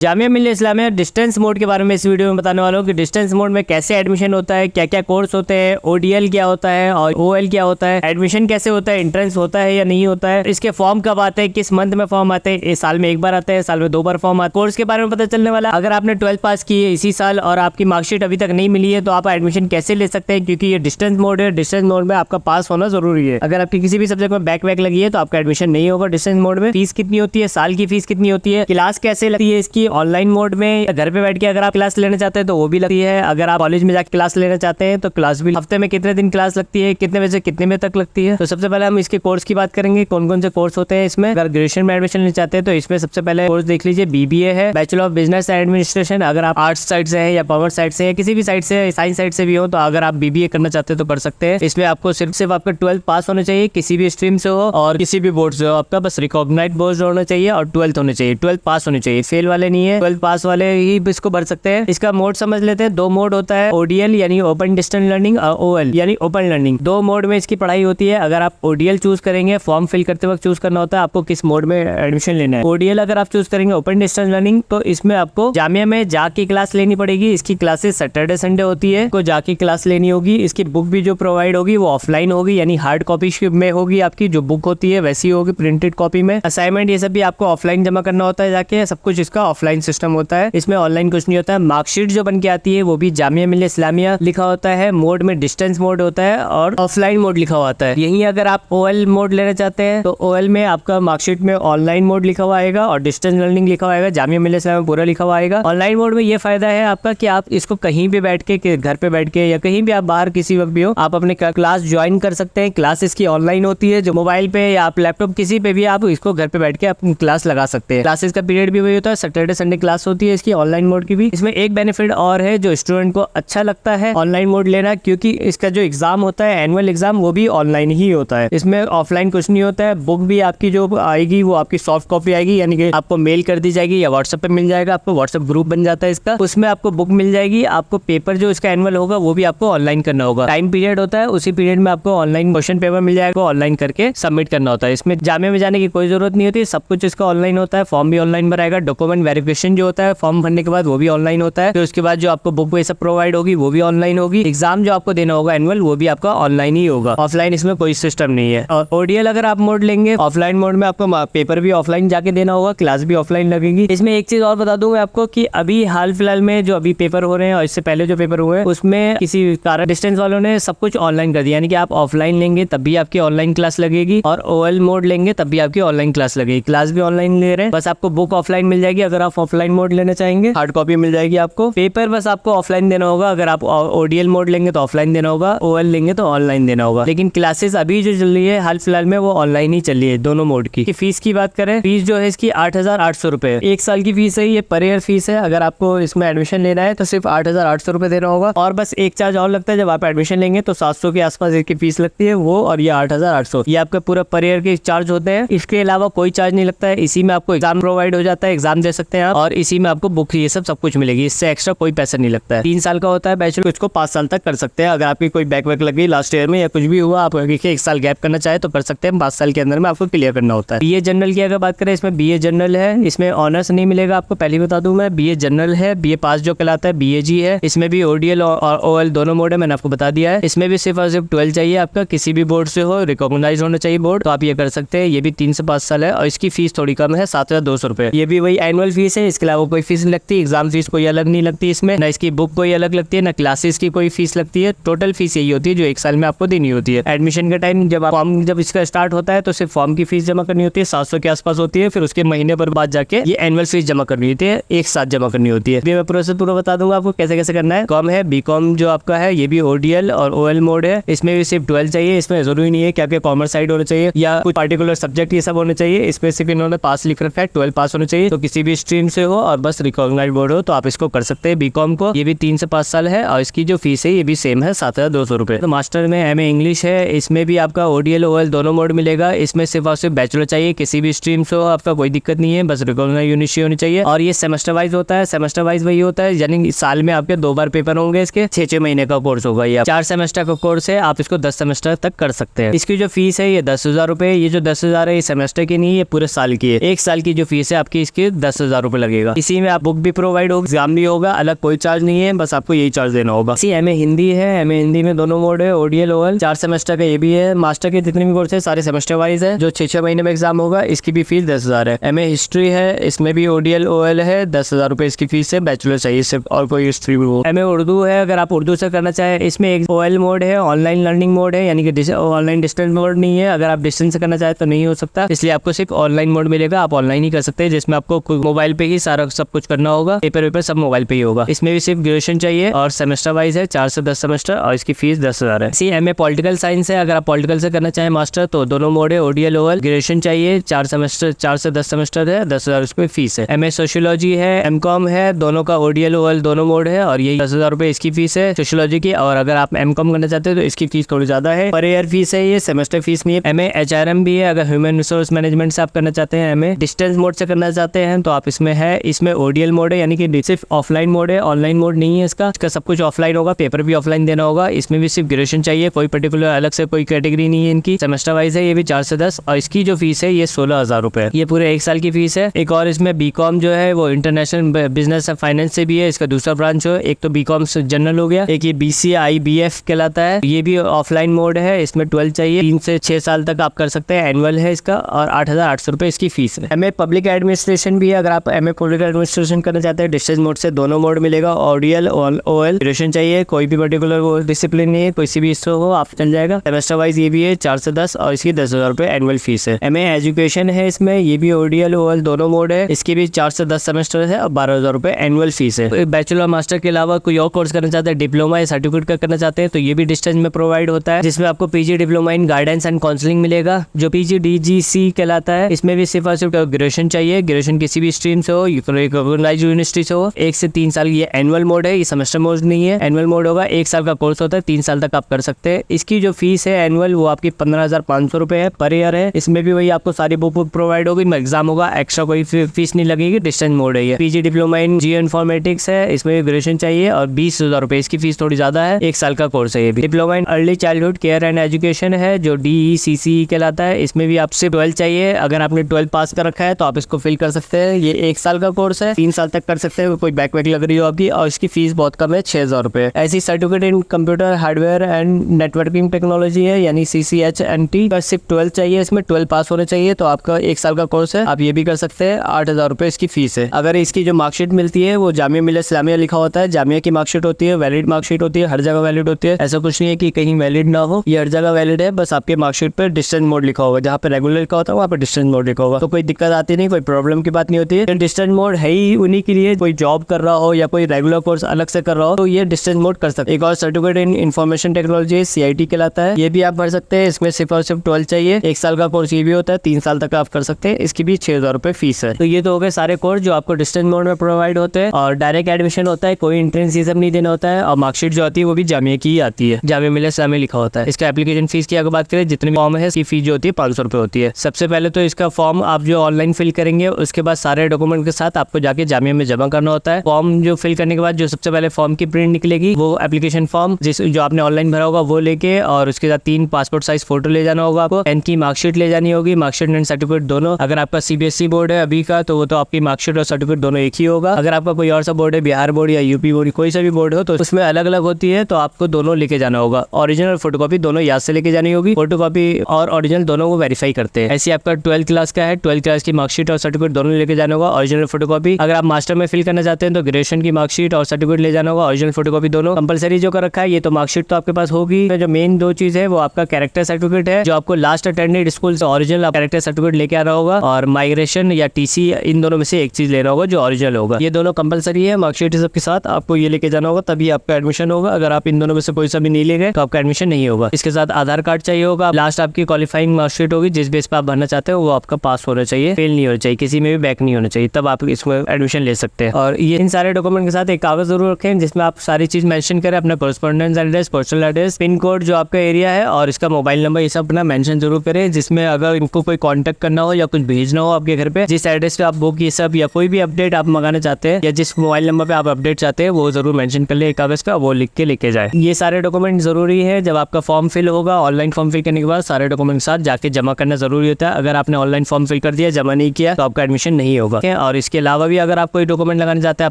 Jamia Millia Islamia distance mode के बारे में इस वीडियो में बताने वाला हूँ कि डिस्टेंस मोड में कैसे एडमिशन होता है, क्या क्या कोर्स होते हैं, ओडीएल क्या होता है और ओएल क्या होता है, एडमिशन कैसे होता है, एंट्रेंस होता है या नहीं होता है, इसके फॉर्म कब आते हैं, किस मंथ में फॉर्म आते हैं, साल में एक बार आते हैं, साल में 2 बार फॉर्म आते हैं। कोर्स के बारे में पता चलने वाला। अगर आपने 12th पास की है इसी साल और आपकी मार्कशीट अभी तक नहीं मिली है तो आप एडमिशन कैसे ले सकते हैं, क्योंकि ये डिस्टेंस मोड है। डिस्टेंस मोड में आपका पास होना जरूरी है। अगर आपकी किसी भी सब्जेक्ट में बैक वैक लगी है तो आपका एडमिशन नहीं होगा डिस्टेंस मोड में। फीस कितनी होती है, साल की फीस कितनी होती है, क्लास कैसे लगती है इसकी, ऑनलाइन मोड में घर पे बैठ के अगर आप क्लास लेना चाहते हैं तो वो भी लगती है। अगर आप कॉलेज में जाकर क्लास लेना चाहते हैं तो क्लास भी, हफ्ते में कितने दिन क्लास लगती है, कितने बजे से कितने बजे तक लगती है। तो सबसे पहले हम इसके कोर्स की बात करेंगे, कौन कौन से कोर्स होते हैं इसमें। अगर ग्रेजुएशन में एडमिशन लेना चाहते हैं तो इसमें सबसे पहले कोर्स देख लीजिए, बीबीए है, bachelor of business and administration. अगर आप आर्ट्स साइड से है या कॉमर्स साइड से है, किसी भी साइड से, साइंस साइड से भी हो, तो अगर आप बीबीए करना चाहते हैं तो कर सकते हैं। इसमें आपको सिर्फ आपका 12th पास होना चाहिए, किसी भी स्ट्रीम से हो और किसी भी बोर्ड से हो, आपका बस रिकॉग्नाइज्ड बोर्ड होना चाहिए और 12th होने चाहिए, 12th पास होनी चाहिए। फेल वाले नहीं है, 12th पास वाले ही इसको भर सकते हैं। इसका मोड समझ लेते हैं। 2 मोड होता है, ओडीएल यानी ओपन डिस्टेंस लर्निंग और ओएल यानी ओपन लर्निंग। 2 मोड में इसकी पढ़ाई होती है। अगर आप ओडीएल चूज करेंगे, फॉर्म फिल करते वक्त चूज करना होता है आपको किस मोड में एडमिशन लेना है। ओडीएल अगर आप चूज करेंगे ओपन डिस्टेंस लर्निंग तो इसमें आपको जामिया में जाके क्लास लेनी पड़ेगी। इसकी क्लासेस सैटरडे संडे होती है, को जाके क्लास लेनी होगी। इसकी बुक भी जो प्रोवाइड होगी वो ऑफलाइन होगी, यानी हार्ड कॉपी में होगी। आपकी जो बुक होती है वैसी होगी प्रिंटेड कॉपी में। असाइनमेंट ये सब भी आपको ऑफलाइन जमा करना होता है जाके, सब कुछ इसका ऑफलाइन सिस्टम होता है। इसमें ऑनलाइन कुछ नहीं होता है। मार्कशीट जो बन के आती है वो भी जामिया मिल्लिया इस्लामिया लिखा होता है। मोड में डिस्टेंस मोड होता है और ऑफलाइन मोड लिखा होता है। यही अगर आप ओएल मोड लेना चाहते हैं तो ओएल में आपका मार्कशीट में ऑनलाइन मोड लिखा हुआ आएगा और डिस्टेंस लर्निंग लिखा हुआ आएगा, जामिया मिल्लिया इस्लामिया पूरा लिखा हुआ आएगा। ऑनलाइन मोड में ये फायदा है आपका कि आप इसको कहीं भी बैठ के, घर पे बैठ के या कहीं भी आप बाहर किसी वक्त भी हो, आप अपने क्लास ज्वाइन कर सकते हैं। क्लास इसकी ऑनलाइन होती है, जो मोबाइल पे या आप लैपटॉप किसी पे भी आप इसको घर पे बैठ के अपनी क्लास लगा सकते हैं। क्लासेस का पीरियड भी वही होता है, सैटरडे संडे क्लास होती है इसकी ऑनलाइन मोड की भी। इसमें एक बेनिफिट और है जो स्टूडेंट को अच्छा लगता है ऑनलाइन मोड लेना, क्योंकि इसका जो एग्जाम होता है एनुअल एग्जाम वो भी ऑनलाइन ही होता है। इसमें ऑफलाइन कुछ नहीं होता है। बुक भी आपकी जो आएगी वो आपकी सॉफ्ट कॉपी आएगी, यानी कि आपको मेल कर दी जाएगी या व्हाट्सएप पे मिल जाएगा। आपको व्हाट्सएप ग्रुप बन जाता है इसका, उसमें आपको बुक मिल जाएगी। आपको पेपर जो इसका एनुअल होगा वो भी आपको ऑनलाइन करना होगा। टाइम पीरियड होता है, उसी पीरियड में आपको ऑनलाइन क्वेश्चन पेपर मिल जाएगा, ऑनलाइन करके सबमिट करना होता है। इसमें जामिया में जाने की कोई जरूरत नहीं होती, सब कुछ इसका ऑनलाइन होता है। फॉर्म भी ऑनलाइन भराएगा, डॉक्यूमेंट वेरिफिकेशन जो होता है फॉर्म भरने के बाद वो भी ऑनलाइन होता है। फिर उसके बाद जो आपको बुक सब प्रोवाइड होगी वो भी ऑनलाइन होगी। एग्जाम जो आपको देना होगा एनुअल वो भी आपका ऑनलाइन ही होगा, ऑफलाइन इसमें कोई सिस्टम नहीं है। और ओडीएल अगर आप मोड लेंगे, ऑफलाइन मोड में आपको पेपर भी ऑफलाइन जाके देना होगा, क्लास भी ऑफलाइन लगेगी। इसमें एक चीज और बता दूं मैं आपको कि अभी हाल फिलहाल में जो अभी पेपर हो रहे हैं और इससे पहले जो पेपर हुए हैं उसमें किसी कारण डिस्टेंस वालों ने सब कुछ ऑनलाइन कर दिया, यानी कि आप ऑफलाइन लेंगे तब भी आपकी ऑनलाइन क्लास लगेगी और ओएल मोड लेंगे तब भी आपकी ऑनलाइन क्लास लगेगी। क्लास भी ऑनलाइन ले रहे हैं, बस आपको बुक ऑफलाइन मिल जाएगी अगर आप ऑफलाइन मोड लेना चाहेंगे, हार्ड कॉपी मिल जाएगी आपको। पेपर बस आपको ऑफलाइन देना होगा, अगर आप ओडीएल मोड लेंगे तो ऑफलाइन देना होगा, ओएल लेंगे तो ऑनलाइन देना होगा। लेकिन क्लासेस अभी जो चल रही है हाल फिलहाल में वो ऑनलाइन ही चल रही है दोनों मोड की। फीस की बात करें, फीस जो है इसकी 8,800 रुपए 1 साल की फीस है। ये पर ईयर फीस है। अगर आपको इसमें एडमिशन लेना है तो सिर्फ 8,800 रुपए देना होगा। और बस एक चार्ज और लगता है, जब आप एडमिशन लेंगे तो 700 के आसपास इसकी फीस लगती है वो, और ये 8,800 ये आपका पूरा पर ईयर के चार्ज होते हैं। इसके अलावा कोई चार्ज नहीं लगता है। इसी में आपको एग्जाम प्रोवाइड हो जाता है, एग्जाम दे सकते हैं आप, और इसी में आपको बुक ये सब कुछ मिलेगी। इससे एक्स्ट्रा कोई पैसा नहीं लगता है। 3 साल का होता है बैचलर, इसको 5 साल तक कर सकते हैं। अगर आपकी कोई बैक वैक लग गई लास्ट ईयर में या कुछ भी हुआ, आप 1 साल गैप करना चाहे तो कर सकते हैं। 5 साल के अंदर में आपको क्लियर करना होता है। बीए जनरल की अगर बात करें, इसमें बीए जनरल है, इसमें ऑनर्स नहीं मिलेगा आपको, पहले बता दूं मैं। बीए जनरल है, बीए पास जो कहलाता है, बीएजी है। इसमें भी ओडीएल और ओएल दोनों मोड है, मैंने आपको बता दिया है। इसमें भी सिर्फ और सिर्फ 12 चाहिए आपका, किसी भी बोर्ड से हो, रिकॉग्नाइज होना चाहिए बोर्ड, तो आप ये कर सकते हैं। ये भी 3 से 5 साल है और इसकी फीस थोड़ी कम है, 7,200 रुपए। ये भी वही एनुअल फीस है, इसके अलावा कोई फीस नहीं लगती। एग्जाम फीस कोई अलग नहीं लगती इसमें, ना इसकी बुक कोई अलग लगती है, ना क्लासेस की कोई फीस लगती है। टोटल फीस यही होती है जो 1 साल में आपको देनी होती है। एडमिशन के टाइम जब इसका स्टार्ट होता है तो सिर्फ फॉर्म की फीस जमा करनी होती है, 700 के आसपास होती है। फिर उसके महीने पर बाद जाके ये एनुअल फीस जमा करनी होती है, एक साथ जमा करनी होती है। मैं प्रोसेस पूरा बता दूंगा आपको कैसे कैसे करना है। कॉम है, बीकॉम जो आपका है ये भी ओडीएल और ओएल मोड है। इसमें भी सिर्फ 12 चाहिए। इसमें जरूरी नहीं है कि आपके कॉमर्स साइड होना चाहिए या कुछ पर्टिकुलर सब्जेक्ट ये सब होने चाहिए। इसमें सिर्फ इन्होंने पास लिख रखा है, 12 पास होना चाहिए। तो किसी भी स्ट्रीम से हो और बस रिकॉग्नाइज्ड बोर्ड हो तो आप इसको कर सकते हैं। बीकॉम को ये भी 3 से 5 साल है और इसकी जो फीस है ये भी सेम है, 7,200 रुपए। तो मास्टर में एमए इंग्लिश है, इसमें भी आपका ओडीएल ओएल दोनों मोड मिलेगा। इसमें सिर्फ और सिर्फ बैचलर चाहिए, किसी भी स्ट्रीम से हो, आपका कोई दिक्कत नहीं है, बस रिकॉग्नाइज्ड यूनिवर्सिटी होनी चाहिए। और ये सेमेस्टर वाइज होता है। सेमेस्टर वाइज वही होता है, यानी साल में आपके 2 बार पेपर होंगे। इसके 6-6 महीने का कोर्स होगा। ये 4 सेमेस्टर का कोर्स है, आप इसको 10 सेमेस्टर तक कर सकते हैं। इसकी जो फीस है ये 10,000 रुपए। ये जो 10,000 है ये सेमेस्टर की नहीं है, ये पूरे साल की है। 1 साल की जो फीस है आपकी इसकी 10,000 रुपए लगेगा। इसी में आप बुक भी प्रोवाइड होगा, एग्जाम भी होगा, अलग कोई चार्ज नहीं है, बस आपको यही चार्ज देना होगा। इसी एमए हिंदी है, एमए हिंदी में दोनों मोड है, ओडीएल ओएल, 4 सेमेस्टर का ये भी है। मास्टर के जितने भी कोर्स है सारे सेमेस्टर वाइज है, जो 6 महीने में एग्जाम होगा, इसकी भी फीस 10,000 है। एमए हिस्ट्री है, इसमें भी ओडीएल ओएल है, 10,000 रुपए इसकी फीस है, बैचलर चाहिए सिर्फ, और कोई हिस्ट्री भी हो। एमए उर्दू है, अगर आप उर्दू से करना चाहे, इसमें एक ओएल मोड है, ऑनलाइन लर्निंग मोड है, यानी कि ऑनलाइन डिस्टेंस मोड नहीं है। अगर आप डिस्टेंस से करना चाहे तो नहीं हो सकता, इसलिए आपको सिर्फ ऑनलाइन मोड मिलेगा, आप ऑनलाइन ही कर सकते हैं, जिसमें आपको मोबाइल पे ही सारा सब कुछ करना होगा, पेपर सब मोबाइल पे ही होगा। इसमें भी सिर्फ ग्रेजुएशन चाहिए और सेमेस्टर वाइज है, 4 से 10 सेमेस्टर, और इसकी फीस 10,000 है। एमए पॉलिटिकल साइंस है, अगर आप पॉलिटिकल से करना चाहे मास्टर तो दोनों मोड है, ओडीएल ओएल, ग्रेजुएशन चाहिए, 4 सेमेस्टर, 4 से 10 सेमेस्टर है, 10,000 उसमें फीस है। एमए सोशियोलॉजी है, एमकॉम है, दोनों का ओडीएल ओएल दोनों मोड है, और यही 10,000 रुपए इसकी फीस है सोशियोलॉजी की। और अगर आप एमकॉम करना चाहते हैं तो इसकी फीस थोड़ी ज्यादा है, पर ईयर फीस है, ये सेमेस्टर फीस नहीं है। एमए एचआरएम भी है, अगर ह्यूमन रिसोर्स मैनेजमेंट से आप करना चाहते हैं, एमए डिस्टेंस मोड से करना चाहते हैं तो आप इसमें है, इसमें ओडीएल मोड है, यानी कि सिर्फ ऑफलाइन मोड है, ऑनलाइन मोड नहीं है इसका सब कुछ ऑफलाइन होगा, पेपर भी ऑफलाइन देना होगा। इसमें भी सिर्फ ग्रेजुएशन चाहिए, कोई पर्टिकुलर अलग से कोई कैटेगरी नहीं है इनकी, सेमेस्टर वाइज है, ये भी 4 से 10, और इसकी जो फीस है ये 16,000 रुपए है, ये पूरे 1 साल की फीस है। एक और इसमें बीकॉम जो है वो इंटरनेशनल बिजनेस एंड फाइनेंस से भी है, इसका दूसरा ब्रांच है, एक तो बीकॉम जनरल हो गया, एक ये BCIBF कहलाता है, ये भी ऑफलाइन मोड है, इसमें 12 चाहिए, 3 से 6 साल तक आप कर सकते हैं, एनुअल है इसका, और 8,800 रुपए इसकी फीस है। एमए पब्लिक एडमिनिस्ट्रेशन भी है, अगर आप एमए पब्लिक एडमिनिस्ट्रेशन करना चाहते हैं, डिस्टेंस मोड से दोनों मोड मिलेगा, ओडीएल ओएल, ग्रेजुएशन चाहिए, कोई भी पर्टिकुलर डिसिप्लिन नहीं है, कोई सी भी इससे हो आप चल जाएगा। सेमेस्टर वाइज ये भी है, 4 से 10, और इसकी 10,000 रुपए एनुअल फीस है। एमए एजुकेशन है, इसमें ये भी ओडीएल ओएल दोनों मोड है, इसकी भी 4 से 10 सेमेस्टर है, और 12,000 रुपए एनुअल फीस है। बैचलर मास्टर के अलावा कोई और कोर्स करना चाहते हैं, डिप्लोमा या सर्टिफिकेट का करना चाहते हैं, तो ये भी डिस्टेंस में प्रोवाइड होता है, जिसमें आपको PG diploma in guidance and counselling मिलेगा, जो PGDGC कहलाता है। इसमें भी सिर्फ और सिर्फ ग्रेजुएशन चाहिए, ग्रेजुएशन किसी भी स्ट्रीम से हो, रिकॉग्नाइज्ड यूनिवर्सिटी से हो, 1 से 3 साल ये एनुअल मोड है, ये सेमेस्टर मोड नहीं है, एनुअल मोड होगा, 1 साल का कोर्स होता है, 3 साल तक आप कर सकते हैं। इसकी जो फीस है एनुअल वो आपकी 15,500 रुपए है पर ईयर है। इसमें भी वही आपको सारी बुक प्रोवाइड होगी, एग्जाम होगा, एक्स्ट्रा कोई फीस नहीं लगेगी, डिस्टेंस मोड है ये। PG diploma in geo informatics है, इसमें ग्रेजुएशन चाहिए, और 20,000 रुपए इसकी फीस थोड़ी ज्यादा है, 1 साल का कोर्स है ये भी। Diploma in early childhood care and education है, जो DECC कहलाता है, इसमें भी आपसे 12 चाहिए, अगर आपने 12 पास कर रखा है तो आप इसको फिल कर सकते हैं। ये 1 साल का कोर्स है, 3 साल तक कर सकते हैं, कोई बैक लग रही हो आपकी, और इसकी फीस बहुत कम है, 6,000 रुपए। ऐसी certificate in computer hardware and networking technology है, यानी CCHNT, बस सिर्फ 12 चाहिए, इसमें 12 पास होने चाहिए, तो आपका 1 साल का कोर्स है, आप ये भी कर सकते हैं, 8,000 रुपए इसकी फीस है। अगर इसकी जो मार्कशीट मिलती है वो जामिया मिल्लत इस्लामिया लिखा होता है, जामिया की मार्कशीट होती है, वैलिड मार्कशीट होती है, हर जगह वैलिड होती है, ऐसा कुछ नहीं है कि कहीं वैलिड ना हो, ये हर जगह वैलिड है, बस आपके मार्कशीट पर डिस्टेंस मोड लिखा होगा, जहाँ पे रेगुलर लिखा होता है वहाँ पे डिस्टेंस मोड लिखा होगा, तो कोई दिक्कत आती नहीं, कोई प्रॉब्लम की बात नहीं होती है। डिस्टेंस मोड है ही उन्हीं के लिए, कोई जॉब कर रहा हो या कोई रेगुलर कोर्स अलग से कर रहा हो तो ये डिस्टेंस मोड कर सकते हैं। एक और certificate in information technology CIT कहलाता है, ये भी आप भर सकते हैं, इसमें सिर्फ और सिर्फ 12 चाहिए, 1 साल का कोर्स ये भी होता है, 3 साल तक आप कर सकते हैं, इसकी भी 6,000 रुपए फीस है। तो ये तो हो गए सारे कोर्स जो आपको डिस्टेंस मोड में प्रोवाइड होते हैं, और डायरेक्ट एडमिशन होता है, कोई एंट्रेंस ये सब नहीं देना होता है, और मार्कशीट जो आती है वो भी जामिया की ही आती है, जामिया मिल्लत इस्लामिया लिखा होता है। इसका एप्लीकेशन फीस की अगर बात करें, जितने फॉर्म है इसकी फीस जो होती है 500 रुपए होती है। सबसे पहले तो इसका फॉर्म आप जो ऑनलाइन फिल करेंगे, उसके बाद सारे डॉक्यूमेंट के साथ आपको जाके जामिया में जमा करना होता है। फॉर्म जो फिल करने के बाद जो सबसे पहले फॉर्म की प्रिंट निकलेगी, वो एप्लीकेशन फॉर्म जो आपने ऑनलाइन भरा होगा वो लेके, और उसके साथ 3 पासपोर्ट साइज फोटो ले जाना होगा आपको, 10 की मार्कशीट ले जानी होगी, मार्कशीट एंड सर्टिफिकेट दोनों। अगर आपका CBSE बोर्ड है अभी का, तो वो तो आपकी मार्कशीट और सर्टिफिकेट दोनों एक ही होगा। अगर आपका कोई और सा बोर्ड है, बिहार बोर्ड या UP बोर्ड, कोई सा भी बोर्ड हो, तो उसमें अलग अलग होती है, तो आपको दोनों लेके जाना होगा। ओरिजिनल फोटोकॉपी दोनों याद से लेके जानी होगी, फोटोकॉपी और ओरिजिनल दोनों को वेरीफाई करते हैं। ऐसे आपका 12th क्लास का है, 12th क्लास की मार्कशीट और सर्टिफिकेट दोनों लेके जाना होगा, ओरिजिनल फोटोकॉपी। अगर आप मास्टर में फिल करना चाहते हैं तो ग्रेजुएशन की मार्कशीट और सर्टिफिकेट ले जाना होगा, ओरिजिनल फोटोकॉपी दोनों कंपलसरी जो कर रखा है। ये तो मार्कशीट तो आपके पास होगी। जो मेन 2 चीज है वो आपका कैरेक्टर सर्टिफिकेट है, जो आपको लास्ट अटेंडेड स्कूल से ओरिजिनल कैरेक्टर सर्टिफिकेट लेके आना होगा, और माइग्रेशन या TC इन दोनों में से एक चीज लेना होगा जो ओरिजिनल होगा। ये दोनों कंपलसरी है, मार्कशीट सबके साथ आपको ये लेके जाना होगा, तभी आपका एडमिशन होगा। अगर आप इन दोनों में से कोई सा भी नहीं ले गए तो आपका एडमिशन नहीं होगा। इसके साथ आधार कार्ड चाहिए होगा, लास्ट आपकी क्वालिफाइंग मार्कशीट होगी, जिस बेस पे आप भरना चाहते हो वो आपका पास होना चाहिए, फेल नहीं होना चाहिए, किसी में भी बैक नहीं होना चाहिए, तब आप इसमें एडमिशन ले सकते हैं। और ये इन सारे डॉक्यूमेंट के साथ एक कागज जरूर रखें, जिसमें आप सारी चीज मेंशन करें, अपना correspondence address, postal address, pin code जो आपका एरिया है, और इसका मोबाइल नंबर, ये सब अपना मेंशन जरूर करें, जिसमें अगर इनको कोई कांटेक्ट करना हो या कुछ भेजना हो आपके घर पे, जिस एड्रेस पे आप बुक ये सब या कोई भी अपडेट आप मंगाना चाहते हैं, या जिस मोबाइल नंबर पे आप अपडेट चाहते हैं, वो जरूर मेंशन कर ले एक कागज पे, वो लिख के लेके जाए। ये सारे डॉक्यूमेंट जरूरी है। जब आपका फॉर्म फिल होगा, ऑनलाइन फॉर्म फिल करने के बाद सारे डॉक्यूमेंट के साथ जाके जमा करना जरूरी होता है। अगर आपने ऑनलाइन फॉर्म फिल कर दिया, जमा नहीं किया, तो आपका एडमिशन नहीं होगा। और इसके अलावा भी अगर आप कोई डॉक्यूमेंट लगाना चाहते हैं,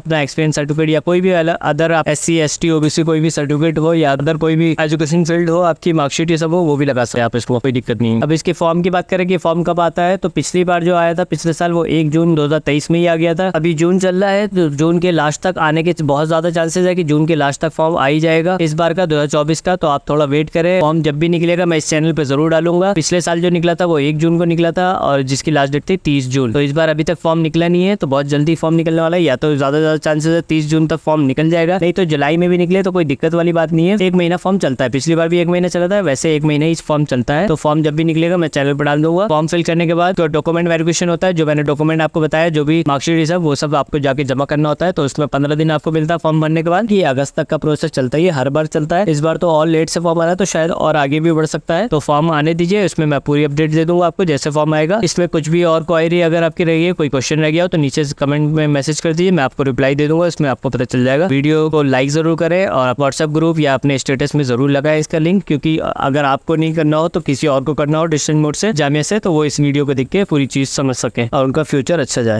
अपना एक्सपीरियंस सर्टिफिकेट या कोई भी अदर आप SC ST OBC कोई भी सर्टिफिकेट हो या अदर कोई भी एजुकेशन फील्ड हो, आपकी मार्कशीट ये सब हो, वो भी लगा सकते हैं आप, इसको कोई दिक्कत नहीं है। अब इसके फॉर्म की बात करें कि फॉर्म कब आता है, तो पिछली बार जो आया था पिछले साल वो 1 जून 2023 में ही आ गया था। अभी जून चल रहा है तो जून के लास्ट तक आने के बहुत ज्यादा चांसेस है कि जून के लास्ट तक फॉर्म आ ही जाएगा इस बार का 2024 का। तो आप थोड़ा वेट करें, फॉर्म जब भी निकलेगा मैं इस चैनल पे जरूर डालूंगा। पिछले साल जो निकला था वो 1 जून को निकला था और जिसकी लास्ट डेट थी 30 जून। तो इस बार अभी तक फॉर्म निकला नहीं है, तो बहुत जल्दी फॉर्म निकलने वाला है, या तो ज्यादा चांसेस है 30 जून तक फॉर्म निकल जाएगा, नहीं तो जुलाई में भी निकले तो कोई दिक्कत वाली बात नहीं है। 1 महीना फॉर्म चलता है, पिछली बार भी 1 महीना चला था, वैसे 1 महीना ही फॉर्म चलता है। तो फॉर्म जब भी निकलेगा मैं चैनल पर डाल दूंगा। फॉर्म फिल करने के बाद तो डॉक्यूमेंट वेरिफिकेशन होता है, जो मैंने डॉक्यूमेंट आपको बताया, जो भी मार्कशीट सब वो सब आपको जाके जमा करना होता है। तो उसमें 15 दिन आपको मिलता है फॉर्म भरने के बाद। ये अगस्त तक का प्रोसेस चलता है, हर बार चलता है। इस बार तो और लेट से फॉर्म आ रहा है, तो शायद और आगे भी बढ़ सकता है। तो फॉर्म आने दीजिए, इसमें मैं पूरी अपडेट दे दूंगा आपको जैसे फॉर्म आएगा। इसमें कुछ भी और क्वायरी अगर आपकी रही है, कोई क्वेश्चन रह गया हो तो नीचे से कमेंट में मैसेज कर दीजिए, मैं आपको रिप्लाई दे दूंगा, इसमें आपको पता चल जाएगा। वीडियो को लाइक जरूर करें और व्हाट्सएप ग्रुप या अपने स्टेटस में जरूर लगाएं इसका लिंक, क्योंकि अगर आपको नहीं करना हो तो किसी और को करना हो डिस्टेंस मोड से, जामिया से, तो वो इस वीडियो को देख के पूरी चीज समझ सके और उनका फ्यूचर अच्छा जाए।